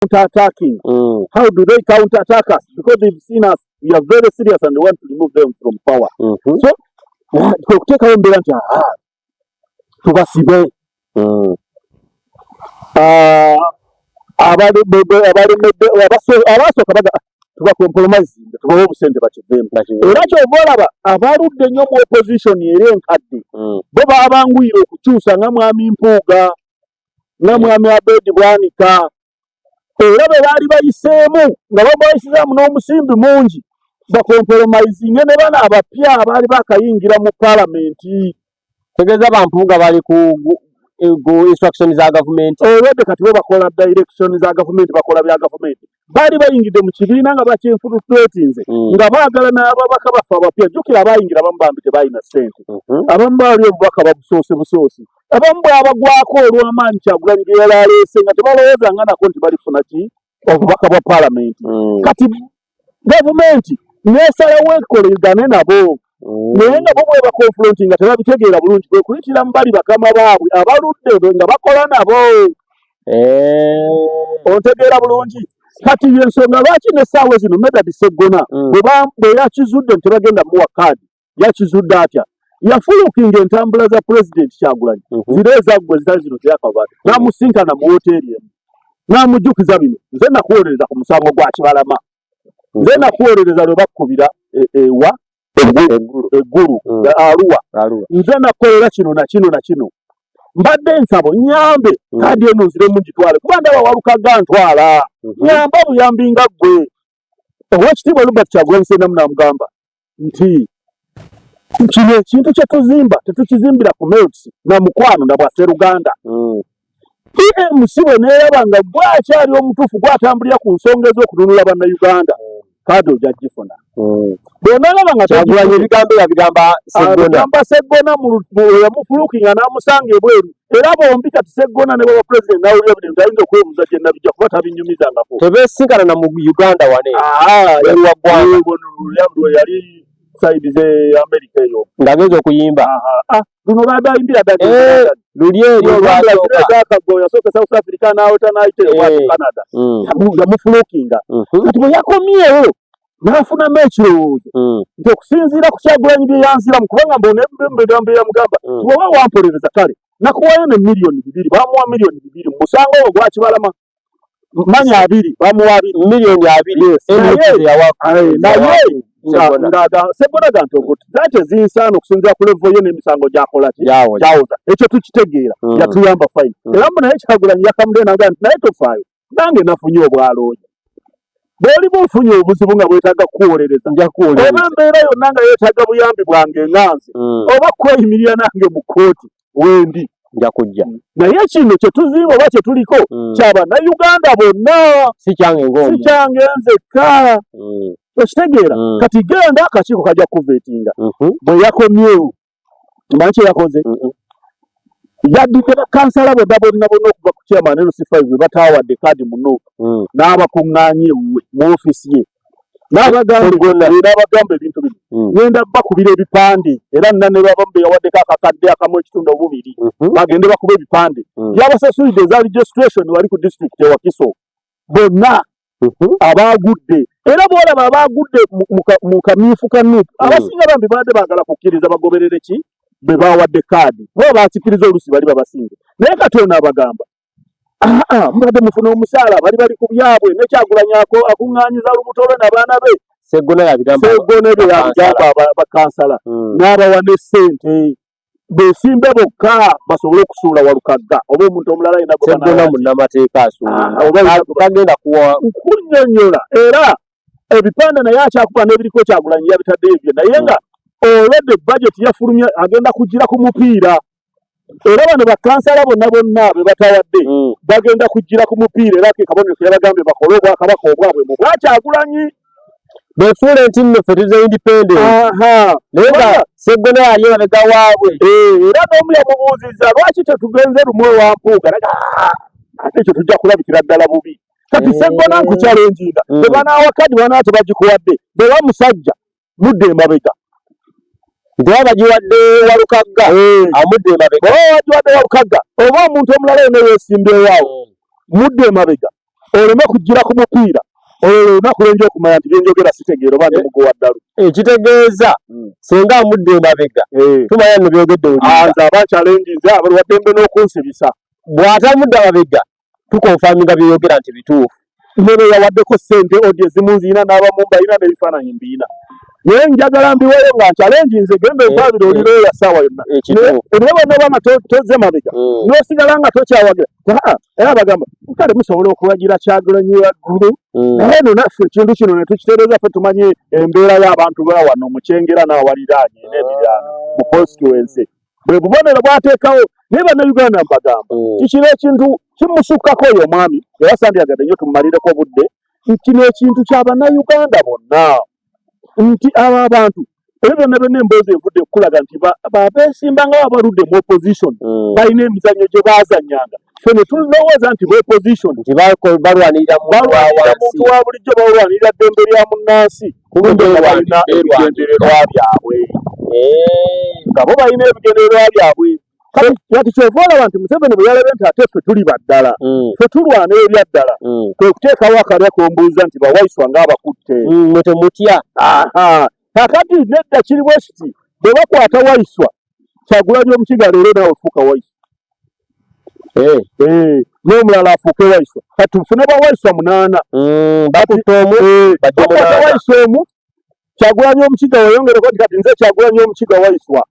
counter-attacking. How do they counter-attack us? Because they've seen us, we are very serious and they want to remove them from power. So, take our embeera nti tubasibe. Abasooka tubakompromise tubawe obusente bakiveemu. Era kyova olaba abaludde ennyo mu opposition eri enkadde bo baabanguyira okukyusa nga mwami Mpuuga nga mwami Abedi Bwanika era be baali bayiseemu nga babayisizaamu n'omusimbi mungi bakompromisinge ne bana abapya abaali bakayingira mu palamenti. Tegeeza Bampuuga bali ku instruction za government. Olwedde kati bo bakola direction za government, bakola bya government. Baali bayingidde mu kibiina nga bakyinfiltratinze nga baagala n'ababaka bafe abapya. Jjukira abayingira abamu bambi tebalina ssente, abamu baali obubaka busoosi, abamu bwabagwako olw'amaanyi Kyagulanyi ge yali aleese nga tebalowoozanga nako nti balifuna ki obubaka bwa palamenti. Kati gavumenti neesalawo ekolegane nabo naye nga bo bwe bakonfronti nga tebabitegeera bulungi kwe kuyitira mu bali bakama baabwe abaludde nga bakola nabo. Ontegeera bulungi. Kati y'ensonga lwaki n'essaawa zino Medad Sseggona bwe yakizudde nti tebagenda muwa kaadi yakizudde atya yafulukinga entambula za pulezidenti Kyagulanyi zire ezaggwe zitali zino teyakabata n'amusinkana mu woteeri emu n'amujjukiza bino nze nakuwolereza ku musango gwa Kibalama, nze nakuwolereza lwe bakkubira ewa eggulu Arua, nze nakolera kino na kino na kino mbadde nsabo nyambe kaadi eno nziremu ngitwale kuba ndaba Walukaga ntwala nyamba buyambi nga ggwe. Oweekitiibwa Robert Kyagulanyi Ssentamu n'amugamba nti kino ekintu kye tuzimba tetukizimbira ku merits na mukwano na bwa Sseruganda. PMC bwe neeraba nga gwakyali omutuufu gwatambulira ku nsonga ez'okununula bannayuganda kaadi ojja gifuna. Bw'onalaba nga Kyagulanyi ebigambo yabigamba Sseggona yamufulukinga n'amusanga ebweru era bombi kati Sseggona ne baba pulezidenti n'awulira bino tayinza okwebuuza gye nabijja kuba tabinyumizangako. Tebeesinkana na mu Uganda wane yali wa ggwanga yali saidi ze Amerika eyo ng'ageza okuyimba luno lwadayimbira luli eryo lwakagoya yasooka South Africa n'aweta n'ayita ewa Canada yamufulukinga. Kati bwe yakomyewo n'afunamu ekirowoozo nti okusinziira ku Kyagulanyi bye yanziramu kubanga mbonembembe yamugamba tiwoba wampolereza kale nakuwayo ne $2 million bamuwa $2 million mu musango ogwo gwa Kibalama manya 2 bamuwa $2 million naye Sseggona gantogote zate zinsaana okusinziira ku level ye n'emisango gy'akola gyawoza ekyo tukitegeera yatuyamba fine era mbu naye Kyagulanyi yakamudde nti naye tofaayo nange nafunye obwalooya bw'oli bufunye obuzibu nga bwetaaga kuwolereza oba embeera yonna nga yeetaaga buyambi bwange nganze oba kweyimirira nange mu kkooti wendi nja kujja naye kino kye tuzimba oba kye tuliko kyaba na Uganda bonna si kyange nzekka okitegeera. Kati genda akakiiko kajja kuveetinga bwe yakomyewo manyi kye yakoze yaddidde bakansala bonna okuva ku chairman LC5 bwe bataawadde kaadi muno n'abakuŋŋaanya ewuwe mu ofiisi ye n'abagamba ebintu bino ngenda bakubira ebipande era nna ne babamu be yawaddeko akakadde akamu ekitundu obubiri bagende bakuba ebipande yabasasulidde eza registration wali ku district e Wakiso bonna abaagudde era bw'olaba abaagudde mu kamyufu ka Nuupu abasinga bambi baadde baagala kukkiriza bagoberere ki be bawadde kaadi bo baakikiriza oluusi bali babasinze naye Katonda abagamba mbadde mufuna omusaala bali ku byabwe ne Kyagulanyi akuŋŋaanyiza lubuto lwe n'abaana be Sseggona yabigamba bakansala n'abawa ne ssente beesimbe bokka basobole okusuula Walukaga oba omuntu omulala ayina Sseggona munnamateeka asuula kunnyonnyola era ebipande naye akyakuba n'ebiriko Kyagulanyi yabitadde ebyo naye nga olwedde budget yafulumye agenda kugira ku mupiira era bano bakansala bonna be batawadde bagenda kugira ku mupiira era ke kabonero ke yabagambye bakole obwakabaka obwabwe mu bwa Kyagulanyi befuule nti nno ffe tuze independent naye nga Sseggona yali emabega waabwe era n'omu yamubuuzizza lwaki tetugenze lumu ewa Mpuuga ate ekyo tujja kulabikira ddala bubi. Kati Sseggona nkukyalenjinga tebanaawa kadi banaa tebagikuwadde bewa musajja mudde emabega nti bagiwadde Walukaga amudde emabega bagiwadde Walukaga oba omuntu omulala yonna yeesimbyewo awo mudde emabega oleme kugira ku mupiira olunaku lwenja okumanya nti byenjogera sitegeero bandi mugowa ddalu ekitegeeza singa amudde emabega tumanya nno byogedde nze aba challenges abalwadde n'okunsibisa bw'atamudde amabega tukonfaminga byeyogera nti bituufu nene yawaddeko ssente odi ezimu nziina n'abamu mbalina n'ebifaananyi mbiina naye njagala mbiweeyo nga challenge nze genda envaabire olireyo ya ssaawa yonna naye bonna obanga tozze mabega n'osigala nga tokyawagira era bagamba kale musobola okuwagira Kyagulanyi waggulu naye no naffe ekintu kino ne tukitereeza ffe tumanye embeera y'abantu ba wano mu Kyengera n'awaliraanye n'emiryango mu constituency bwe bubonero bwateekawo naye bannayuganda mbagamba kikiro ekintu kimusukkako oyo omwami era sandyagadde nnyo tumumalireko budde kino ekintu kya bannayuganda bonna nti abo abantu era byonna byonna emboozi evudde kukulaga nti beesimba nga abaludde mu opposition balina emizannyo gye baazannyanga ffe ne tulowooza nti opposition nti balwanirira muntu wa bulijjo balwanirira ddembe lya munnansi kulumbe nga balina ebigendererwa byabwe nga bo balina ebigendererwa byabwe kati kyova olaba nti Museveni bwe yalabe nti ate ffe tuli baddala ffe tulwana ebya ddala kwe kuteekawo akalya kombuuza nti bawaiswa ng'abakutte mwe temutya kakati nedda kiri bwe kiti bwe bakwata waiswa Kyagulanyi Omukiga leero naawe fuuka waiswa n'omulala afuuke waiswa kati tufune bawaiswa 8 bakutte omu bakwata waiswa omu Kyagulanyi Omukiga weyongereko nti kati nze Kyagulanyi Omukiga waiswa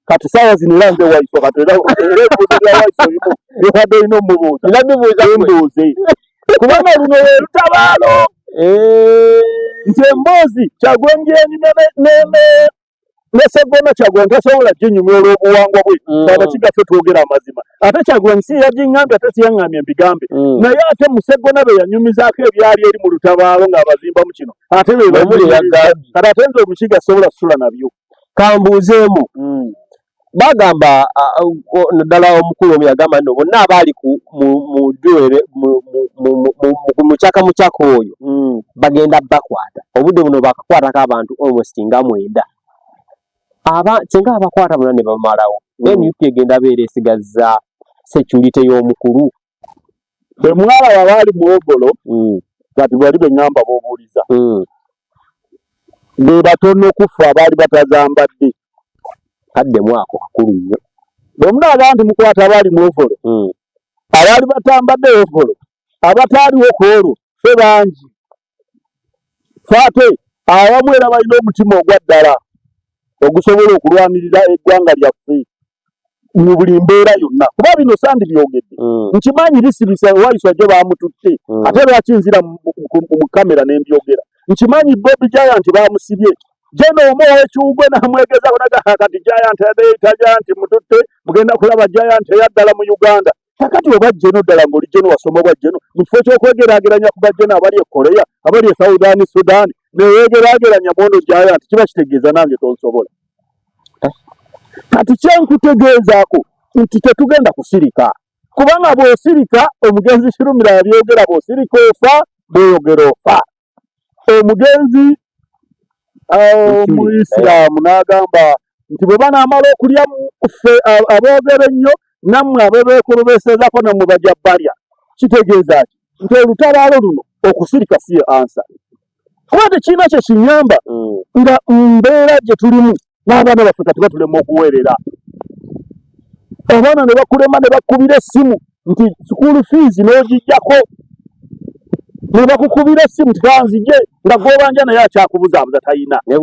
kati saawa zino era nze waiswa kati era ebuuzo lya waiswa olimu ebadde olina omubuuza kubanga luno lwe lutabaalo nti emboozi Kyagulanyi ne Sseggona Kyagulanyi tasobola ginyumya olw'obuwangwa bwe Abakiga ffe twogera amazima ate Kyagulanyi si yagiŋŋambye ate si yaŋŋambye mbigambe naye ate mu Sseggona be yanyumizaako ebyali eri mu lutabaalo ng'abazimbamu kino ate kati ate nze Omukiga sobola kusula nabyo kambuuzeemu bagamba naddala omukulu omu yagamba nno bonna abaali mu kyaka oyo bagenda bakwata obudde buno bakakwatako abantu almost nga 9 singa abakwata bonna ne bamalawo NUP egenda beera esigazza security y'omukulu bwe mwalaba baali mu Obolo kati bwali be ŋŋamba b'obuuliza be batono okufa abaali batazambadde kaddemu ako kakulu nnyo bwe mulaba nti mukwata abaali mu Obolo abaali batambadde Obolo abataaliwo ku olwo ffe bangi ffe ate abamu era balina omutima ogwa ddala ogusobola okulwanirira eggwanga lyaffe mu buli mbeera yonna kuba bino sandi byogedde nkimanyi bisibisa waiswa gye baamututte ate lwaki nzira mu kamera ne mbyogera nkimanyi Bobi Giant baamusibye jeno omu ow'ekiwugwe n'amwegezaako naga kati Giant yadeyita nti mututte mugenda kulaba Giant eyaddala mu Uganda kakati oba jeno ddala ng'oli jeno wasoma bwa jeno mu kifo ky'okwegeraageranya ku bajeno abali e Korea abali e Sudan newegeraageranya mwono Giant kiba kitegeeza nange tonsobola kati kyenkutegeezaako nti tetugenda kusirika kubanga bw'osirika omugenzi Kirumira yabyogera bw'osirika ofa bw'oyogera ofa omugenzi Omuyisiraamu n'agamba nti bwe banaamala okulya ffe aboogera ennyo nammwe abebeekulubeesezaako nammwe bajja balya kitegeeza ki nti olutabaalo luno okusirika si ye ansa kuba tekiina kye kinyamba nga mbeera gye tulimu n'abaana baffe kati batulema okuweerera abaana ne bakulema ne bakubira essimu nti school fees n'ogijjako ne bakukubira essimu tikanzije nga gw'obanja naye akyakubuzaabuza tayina